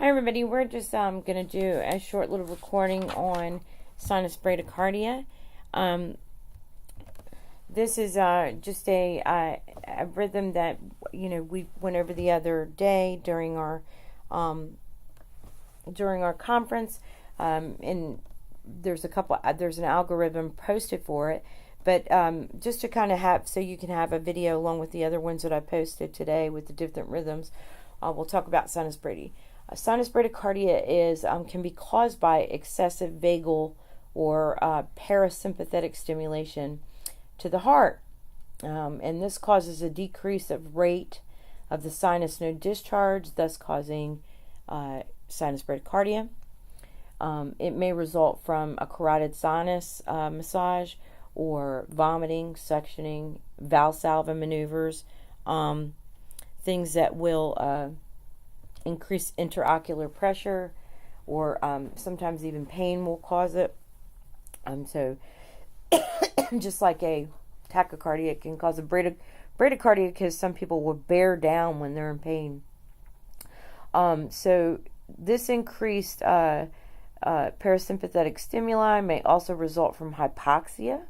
Hi everybody, we're just going to do a short little recording on sinus bradycardia. This is just a rhythm that we went over the other day during our conference, and there's an algorithm posted for it, but just to kind of have, so you can have a video along with the other ones that I posted today with the different rhythms. We'll talk about sinus brady. Sinus bradycardia can be caused by excessive vagal or parasympathetic stimulation to the heart, and this causes a decrease of rate of the sinus node discharge, thus causing sinus bradycardia. It may result from a carotid sinus massage or vomiting, suctioning, Valsalva maneuvers, things that will increase intraocular pressure, or sometimes even pain will cause it. So just like a tachycardia can cause a bradycardia, because some people will bear down when they're in pain. So this increased parasympathetic stimuli may also result from hypoxia.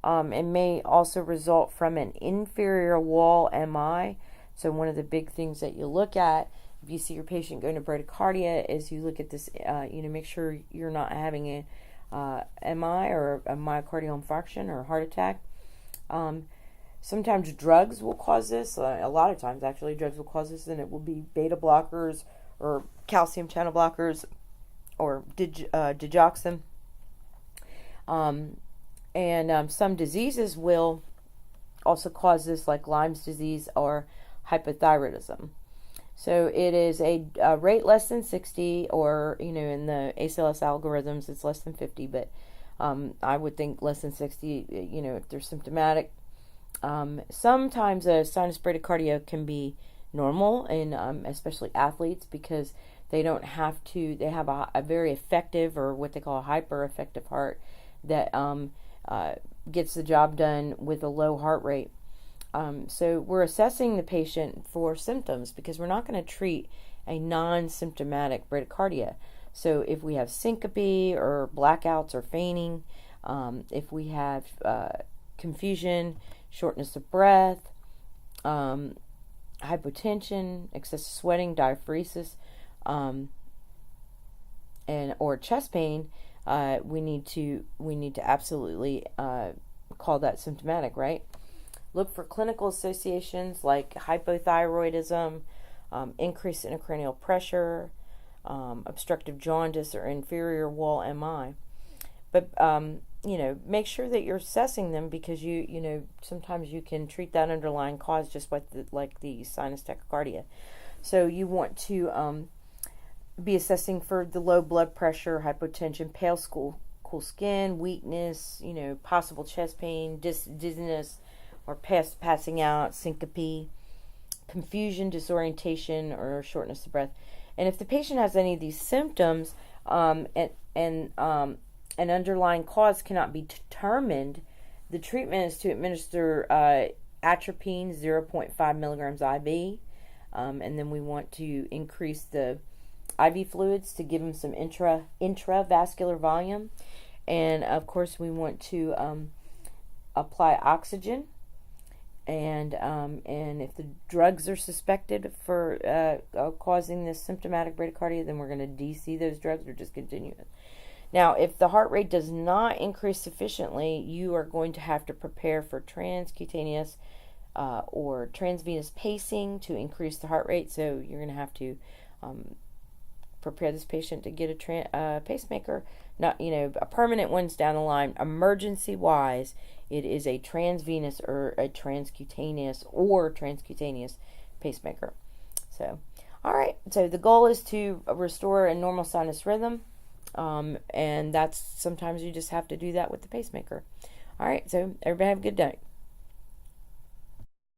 It may also result from an inferior wall MI. So one of the big things that you look at if you see your patient going to bradycardia is you look at this, make sure you're not having a MI or a myocardial infarction or a heart attack. Sometimes drugs will cause this. A lot of times, actually, drugs will cause this, and it will be beta blockers or calcium channel blockers or digoxin. And some diseases will also cause this, like Lyme's disease or hypothyroidism. So it is a rate less than 60, or, in the ACLS algorithms, it's less than 50, but I would think less than 60, if they're symptomatic. Sometimes a sinus bradycardia can be normal in especially athletes, because they don't have to, they have a very effective, or what they call a hyper effective heart that gets the job done with a low heart rate. So we're assessing the patient for symptoms, because we're not going to treat a non-symptomatic bradycardia. So if we have syncope or blackouts or fainting, if we have confusion, shortness of breath, hypotension, excessive sweating, diaphoresis, or chest pain, we need to absolutely call that symptomatic, right? Look for clinical associations like hypothyroidism, increased intracranial pressure, obstructive jaundice, or inferior wall MI. But make sure that you're assessing them, because sometimes you can treat that underlying cause just like the sinus tachycardia. So you want to be assessing for the low blood pressure, hypotension, pale cool skin, weakness, possible chest pain, dizziness, or passing out, syncope, confusion, disorientation, or shortness of breath. And if the patient has any of these symptoms, and an underlying cause cannot be determined, the treatment is to administer atropine 0.5 milligrams IV, and then we want to increase the IV fluids to give them some intravascular volume, and of course we want to apply oxygen. And if the drugs are suspected for causing this symptomatic bradycardia, then we're going to DC those drugs or just continue it. Now, if the heart rate does not increase sufficiently, you are going to have to prepare for transcutaneous or transvenous pacing to increase the heart rate. So you're going to have to prepare this patient to get a pacemaker, not a permanent one's down the line. Emergency wise, it is a transvenous or a transcutaneous pacemaker. So, all right. So the goal is to restore a normal sinus rhythm, and that's sometimes you just have to do that with the pacemaker. All right. So everybody have a good day.